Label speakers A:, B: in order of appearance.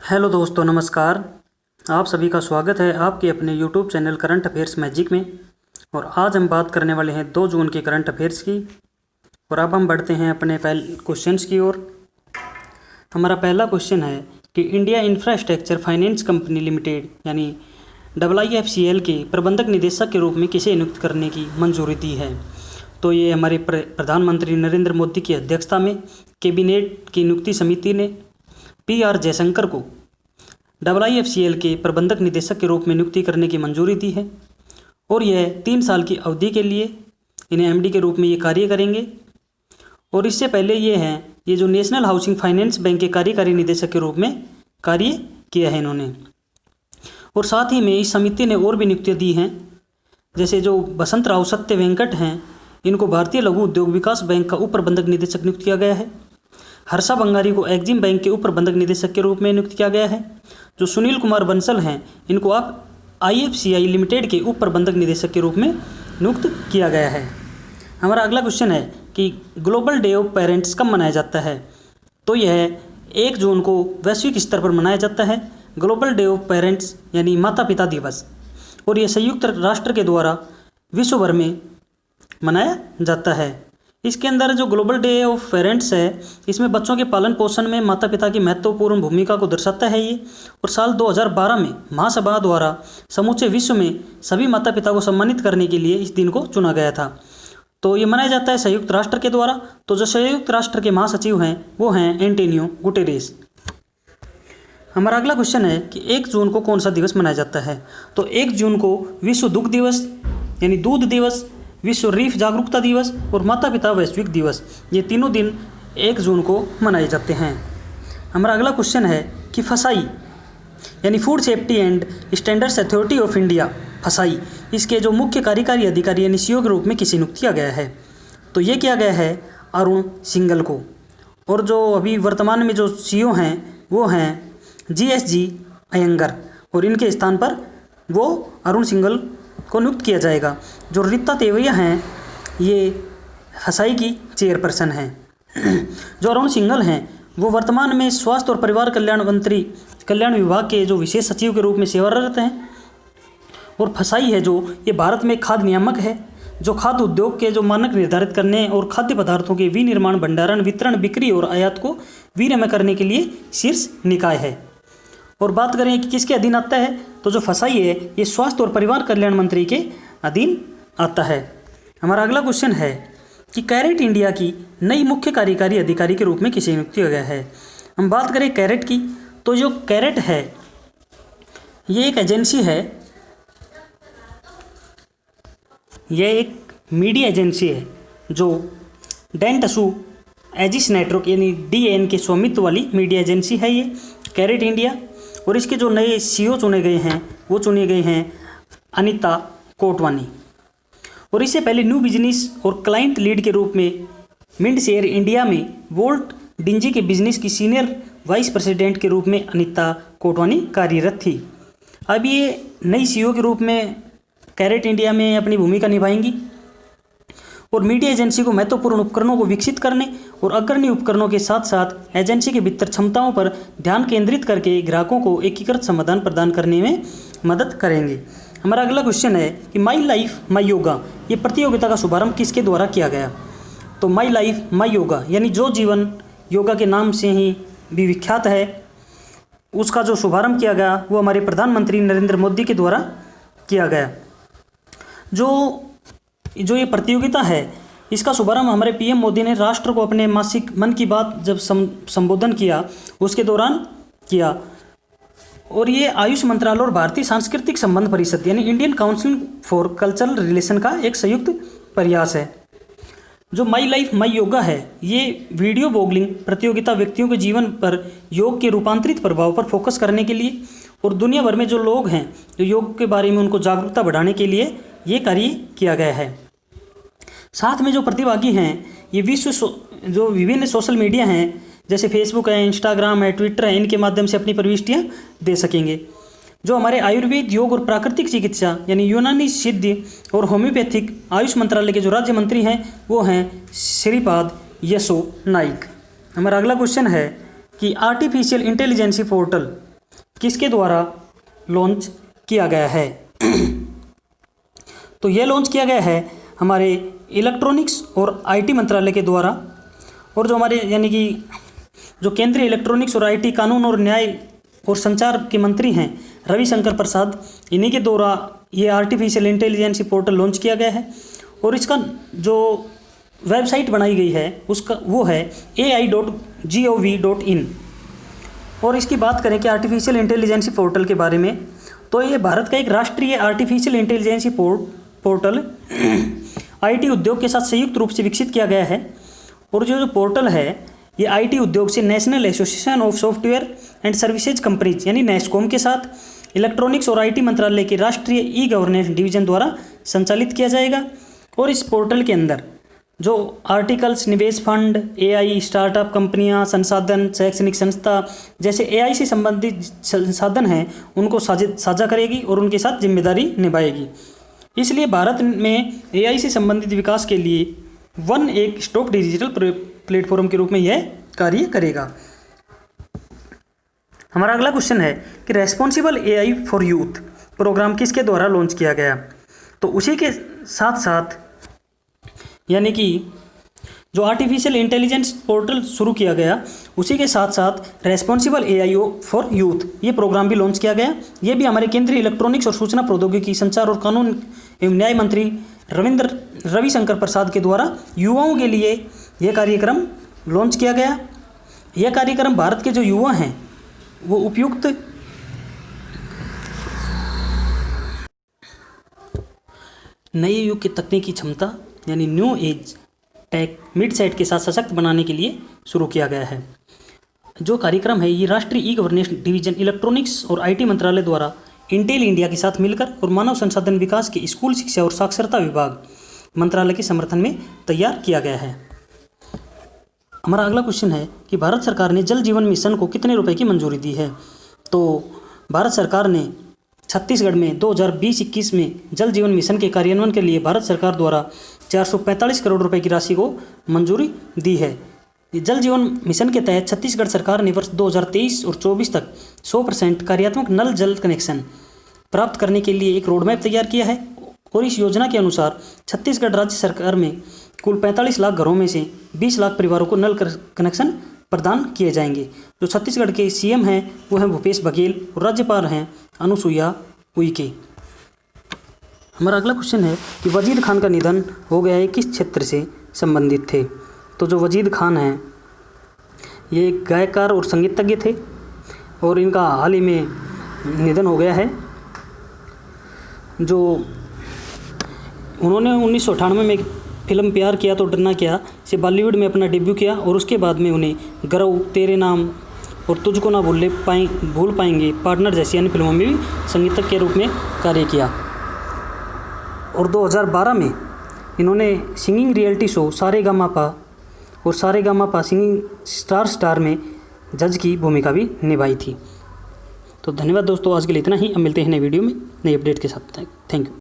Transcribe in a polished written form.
A: Hello दोस्तों, नमस्कार। आप सभी का स्वागत है आपके अपने YouTube channel current affairs magic में। और आज हम बात करने वाले हैं 2 जून के करंट अफेयर्स की। और अब हम बढ़ते हैं अपने पहले क्वेश्चंस की ओर। हमारा पहला क्वेश्चन है कि India infrastructure finance company limited यानी IIFCL के प्रबंधक निदेशक के रूप में किसे नियुक्त करने की मंजूरी दी है। तो ये हमारे प्रधानमंत्री नरेंद्र मोदी की अध्यक्षता में कैबिनेट की नियुक्ति समिति ने PR जयशंकर को IIFCL के प्रबंधक निदेशक के रूप में नियुक्ति करने की मंजूरी दी है। और यह 3 साल की अवधि के लिए इन्हें MD के रूप में ये कार्य करेंगे। और इससे पहले ये जो नेशनल हाउसिंग फाइनेंस बैंक के कार्यकारी निदेशक के रूप में कार्य किया है इन्होंने। और साथ ही में इस समिति ने और भी नियुक्तियाँ दी हैं, जैसे जो बसंत राव सत्य वेंकट हैं, इनको भारतीय लघु उद्योग विकास बैंक का उप प्रबंधक निदेशक नियुक्त किया गया है। हर्षा बंगारी को एक्जिम बैंक के उप प्रबंधक निदेशक के रूप में नियुक्त किया गया है। जो सुनील कुमार बंसल हैं, इनको आप IFCI लिमिटेड के उप प्रबंधक निदेशक के रूप में नियुक्त किया गया है। हमारा अगला क्वेश्चन है कि ग्लोबल डे ऑफ पेरेंट्स कब मनाया जाता है। तो यह 1 जून को वैश्विक स्तर पर मनाया जाता है, ग्लोबल डे ऑफ पेरेंट्स यानी माता पिता दिवस। और यह संयुक्त राष्ट्र के द्वारा विश्व भर में मनाया जाता है। इसके अंदर जो ग्लोबल डे ऑफ पेरेंट्स है, इसमें बच्चों के पालन पोषण में माता पिता की महत्वपूर्ण भूमिका को दर्शाता है ये। और साल 2012 में महासभा द्वारा समूचे विश्व में सभी माता पिता को सम्मानित करने के लिए इस दिन को चुना गया था। तो ये मनाया जाता है संयुक्त राष्ट्र के द्वारा। तो जो संयुक्त राष्ट्र के महासचिव हैं वो हैं एंटोनियो गुटेरेस। हमारा अगला क्वेश्चन है कि 1 जून को कौन सा दिवस मनाया जाता है। तो 1 जून को विश्व दुग्ध दिवस यानी दूध दिवस, विश्व रीफ जागरूकता दिवस और माता पिता वैश्विक दिवस, ये तीनों दिन 1 जून को मनाए जाते हैं। हमारा अगला क्वेश्चन है कि फसाई यानी food safety and standards authority of India, फसाई, इसके जो मुख्य कार्यकारी अधिकारी यानी CEO के रूप में किसे नियुक्त किया गया है। तो ये किया गया है अरुण सिंघल को। और जो अभी वर्तमान में जो CEO हैं वो हैं GSG अयंगर, और इनके स्थान पर वो अरुण सिंघल को नियुक्त किया जाएगा। जो रीता तेवैया हैं, ये फसाई की चेयरपर्सन हैं। जो अरुण सिंघल हैं वो वर्तमान में स्वास्थ्य और परिवार कल्याण विभाग के जो विशेष सचिव के रूप में सेवारत हैं। और फसाई है जो ये भारत में खाद्य नियामक है, जो खाद्य उद्योग के जो मानक निर्धारित करने और खाद्य पदार्थों के विनिर्माण, भंडारण, वितरण, बिक्री और आयात को विनियमित करने के लिए शीर्ष निकाय है। और बात करें कि किसके अधीन आता है, तो जो फसाई है ये स्वास्थ्य और परिवार कल्याण मंत्री के अधीन आता है। हमारा अगला क्वेश्चन है कि कैरेट इंडिया की नई मुख्य कार्यकारी अधिकारी के रूप में किसे नियुक्त किया गया है। हम बात करें कैरेट की, तो जो कैरेट है ये एक एजेंसी है, यह एक मीडिया एजेंसी है जो डेंटसू एजिस नेटवर्क यानी DAN के स्वामित्व वाली मीडिया एजेंसी है ये कैरेट इंडिया। और इसके जो नए CEO चुने गए हैं वो चुने गए हैं अनीता कोटवानी। और इससे पहले न्यू बिजनेस और क्लाइंट लीड के रूप में मिंडशेयर इंडिया में वोल्ट डिंजी के बिजनेस की सीनियर वाइस प्रेसिडेंट के रूप में अनीता कोटवानी कार्यरत थी। अब ये नई CEO के रूप में कैरेट इंडिया में अपनी भूमिका निभाएंगी और मीडिया एजेंसी को महत्वपूर्ण उपकरणों को विकसित करने और अग्रणी उपकरणों के साथ साथ एजेंसी के भीतर क्षमताओं पर ध्यान केंद्रित करके ग्राहकों को एकीकृत समाधान प्रदान करने में मदद करेंगे। हमारा अगला क्वेश्चन है कि माई लाइफ माई योगा, ये प्रतियोगिता का शुभारंभ किसके द्वारा किया गया। तो माई लाइफ माई योगा यानी जो जीवन योगा के नाम से ही भी विख्यात है, उसका जो शुभारंभ किया गया वो हमारे प्रधानमंत्री नरेंद्र मोदी के द्वारा किया गया। जो ये प्रतियोगिता है इसका शुभारंभ हमारे PM मोदी ने राष्ट्र को अपने मासिक मन की बात जब संबोधन किया उसके दौरान किया। और ये आयुष मंत्रालय और भारतीय सांस्कृतिक संबंध परिषद यानी Indian council for cultural relation का एक संयुक्त प्रयास है। जो माई लाइफ माई योगा है ये वीडियो ब्लॉगिंग प्रतियोगिता व्यक्तियों के जीवन पर योग के रूपांतरित प्रभाव पर फोकस करने के लिए और दुनिया भर में जो लोग हैं जो योग के बारे में उनको जागरूकता बढ़ाने के लिए ये कार्य किया गया है। साथ में जो प्रतिभागी हैं ये जो विभिन्न सोशल मीडिया हैं जैसे फेसबुक है, इंस्टाग्राम है, ट्विटर है, इनके माध्यम से अपनी प्रविष्टियाँ दे सकेंगे। जो हमारे आयुर्वेद, योग और प्राकृतिक चिकित्सा यानी यूनानी सिद्ध और होम्योपैथिक आयुष मंत्रालय के जो राज्य मंत्री हैं वो हैं श्रीपाद यसो नाइक। हमारा अगला क्वेश्चन है कि आर्टिफिशियल इंटेलिजेंसी पोर्टल किसके द्वारा लॉन्च किया गया है? तो यह लॉन्च किया गया है हमारे इलेक्ट्रॉनिक्स और आईटी मंत्रालय के द्वारा। और जो हमारे यानी कि जो केंद्रीय इलेक्ट्रॉनिक्स और आईटी, कानून और न्याय और संचार के मंत्री हैं रविशंकर प्रसाद, इन्हीं के द्वारा ये आर्टिफिशियल इंटेलिजेंस पोर्टल लॉन्च किया गया है। और इसका जो वेबसाइट बनाई गई है उसका वो है ai.gov.in। और इसकी बात करें कि आर्टिफिशियल इंटेलिजेंस पोर्टल के बारे में, तो ये भारत का एक राष्ट्रीय आर्टिफिशियल इंटेलिजेंस पोर्टल आईटी उद्योग के साथ संयुक्त रूप से विकसित किया गया है। और जो पोर्टल है ये आईटी उद्योग से national association of software and services companies यानी नेस्कॉम के साथ इलेक्ट्रॉनिक्स और आईटी मंत्रालय के राष्ट्रीय ई गवर्नेंस डिवीजन द्वारा संचालित किया जाएगा। और इस पोर्टल के अंदर जो आर्टिकल्स, निवेश फंड, एआई, स्टार्टअप कंपनियां, संसाधन, शैक्षणिक संस्था जैसे एआई से संबंधित संसाधन हैं उनको साझा करेगी और उनके साथ जिम्मेदारी निभाएगी। इसलिए भारत में एआई से संबंधित विकास के लिए वन एक स्टॉप डिजिटल प्लेटफॉर्म के रूप में यह कार्य करेगा। हमारा अगला क्वेश्चन है कि responsible AI for youth program किसके द्वारा लॉन्च किया गया? तो उसी के साथ साथ यानी कि जो आर्टिफिशियल इंटेलिजेंस पोर्टल शुरू किया गया उसी के साथ साथ रेस्पॉन्सिबल एआई फॉर यूथ ये प्रोग्राम भी लॉन्च किया गया। ये भी हमारे केंद्रीय इलेक्ट्रॉनिक्स और सूचना प्रौद्योगिकी, संचार और कानून एवं न्याय मंत्री रविशंकर प्रसाद के द्वारा युवाओं के लिए यह कार्यक्रम लॉन्च किया गया। यह कार्यक्रम भारत के जो युवा हैं वो उपयुक्त नए युग की तकनीकी क्षमता यानी new age tech mindset के साथ सशक्त बनाने के लिए शुरू किया गया है। जो कार्यक्रम है ये राष्ट्रीय ई गवर्नेंस डिवीजन इलेक्ट्रॉनिक्स और आईटी मंत्रालय द्वारा इंटेल इंडिया के साथ मिलकर और मानव संसाधन विकास के स्कूल शिक्षा और साक्षरता विभाग मंत्रालय के समर्थन में तैयार किया गया है। हमारा अगला क्वेश्चन है कि भारत सरकार ने जल जीवन मिशन को कितने रुपए की मंजूरी दी है? तो भारत सरकार ने छत्तीसगढ़ में 2020-21 में जल जीवन मिशन के कार्यान्वयन के लिए भारत सरकार द्वारा 445 करोड़ रुपए की राशि को मंजूरी दी है। जल जीवन मिशन के तहत छत्तीसगढ़ सरकार ने वर्ष 2023 और 24 तक 100% कार्यात्मक नल जल कनेक्शन प्राप्त करने के लिए एक रोड मैप तैयार किया है। और इस योजना के अनुसार छत्तीसगढ़ राज्य सरकार में कुल 45 लाख घरों में से 20 लाख परिवारों को नल कनेक्शन प्रदान किए जाएंगे। जो छत्तीसगढ़ के सीएम हैं वो हैं भूपेश बघेल और राज्यपाल हैं अनुसुईया उइके। हमारा अगला क्वेश्चन है कि वजीद खान का निधन हो गया है किस क्षेत्र से संबंधित थे? तो जो वजीद खान हैं ये एक गायकार और संगीतज्ञ थे और इनका हाल ही में निधन हो गया है। जो उन्होंने 1998 में फिल्म प्यार किया तो डरना क्या से बॉलीवुड में अपना डेब्यू किया और उसके बाद में उन्हें गरव, तेरे नाम और तुझको ना भूल पाएंगे पार्टनर जैसी अन्य फिल्मों में भी संगीतज्ञ के रूप में कार्य किया। और 2012 में इन्होंने सिंगिंग रियलिटी शो सारेगामापा और सारेगामापा सिंगिंग स्टार में जज की भूमिका भी निभाई थी। तो धन्यवाद दोस्तों, आज के लिए इतना ही। अब मिलते हैं नए वीडियो में नई अपडेट के साथ। Thank you.